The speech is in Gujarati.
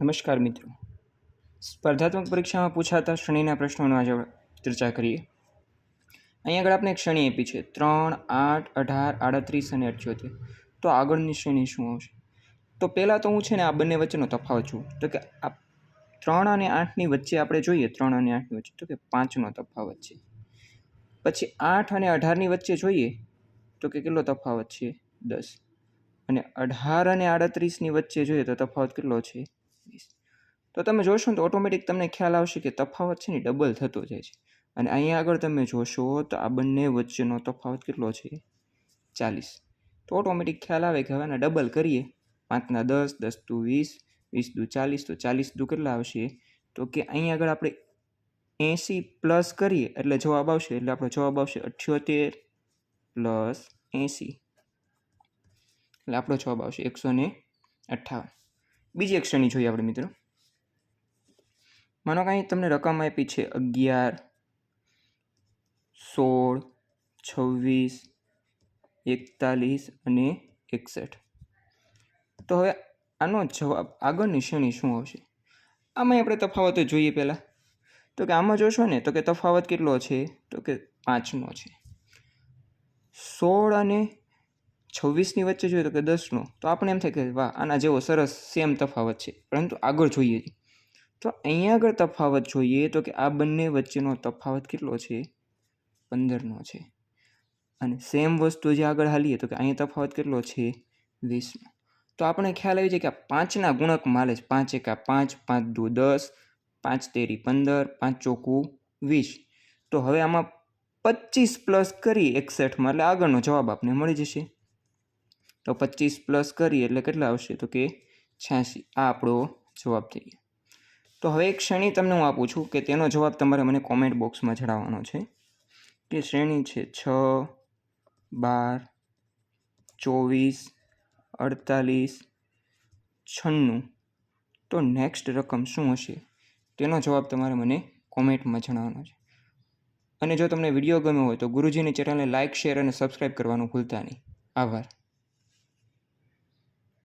નમસ્કાર મિત્રો, સ્પર્ધાત્મક પરીક્ષામાં પૂછાતા શ્રેણીના પ્રશ્નોનો આજે ચર્ચા કરીએ. અહીં આગળ આપણે એક શ્રેણી આપી છે 3, 8, 18, 38 અને 78. તો આગળની શ્રેણી શું આવશે? તો પહેલાં તો હું છે ને આ બંને વચ્ચેનો તફાવત છું. તો કે આ 3 અને 8ની વચ્ચે આપણે જોઈએ 3 અને 8ની વચ્ચે તો કે 5નો તફાવત છે. પછી 8 અને 18ની વચ્ચે જોઈએ તો કે કેટલો તફાવત છે? 10. અને 18 અને 38ની વચ્ચે જોઈએ તો તફાવત કેટલો છે? 20. તો તમે જોશો ને તો ઓટોમેટિક તમને ખ્યાલ આવશે કે તફાવત છે ને ડબલ થતો જાય છે. અને અહીંયા આગળ તમે જોશો તો આ બંને વચ્ચેનો તફાવત કેટલો છે? 40. તો ઓટોમેટિક ખ્યાલ આવે કે હવે આને ડબલ કરીએ. 5 ના 10, 10 દુ 20, 20 દુ 40, તો 40 દુ કેટલા આવશે? તો કે અહીંયા આગળ આપણે 80 પ્લસ કરીએ એટલે જવાબ આવશે. એટલે આપણો જવાબ આવશે 78 પ્લસ 80. એટલે આપણો જવાબ આવશે 158. બીજી એક શ્રેણી જોઈએ આપણે મિત્રો. માનો કાંઈ તમને રકમ આપી છે 11, 16, 26, 41 અને 61. તો હવે આનો જવાબ આગળની શ્રેણી શું આવશે? આમાં આપણે તફાવત જોઈએ પહેલાં. તો કે આમાં જોશો ને તો કે તફાવત કેટલો છે? તો કે 5નો છે. 16 અને 26ની વચ્ચે જોઈએ તો કે 10નો. તો આપણે એમ થાય કે વાહ, આના જેવો સરસ સેમ તફાવત છે. પરંતુ આગળ જોઈએ તો અહીંયા આગળ તફાવત જોઈએ તો કે આ બંને વચ્ચેનો તફાવત કેટલો છે? 15નો છે. અને સેમ વસ્તુ જે આગળ હાલીએ તો કે અહીંયા તફાવત કેટલો છે? 20નો. તો આપણે ખ્યાલ આવી જાય કે આ 5ના ગુણકમાં હાલે છે. 5 એકા 5, 5 દુ 10, 5 તેરી 15, 5 ચોકું 20. તો હવે આમાં 25 પ્લસ કરી 61માં એટલે આગળનો જવાબ આપને મળી જશે. તો 25 પ્લસ કરી એટલે કેટલા આવશે? તો કે 86. આ આપણો જવાબ થઈ ગયો. તો હવે એક શ્રેણી તમને હું આપું છું કે તેનો જવાબ તમારે મને કોમેન્ટ બોક્સમાં જણાવવાનો છે. કે શ્રેણી છે 6, 12, 24, 48, 96. તો નેક્સ્ટ રકમ શું હશે? તેનો જવાબ તમારે મને કોમેન્ટમાં જણાવવાનો છે. અને જો તમને વિડીયો ગમ્યો હોય તો ગુરુજીની ચેનલને લાઇક, શેર અને સબસ્ક્રાઈબ કરવાનું ભૂલતા નહીં. આભાર.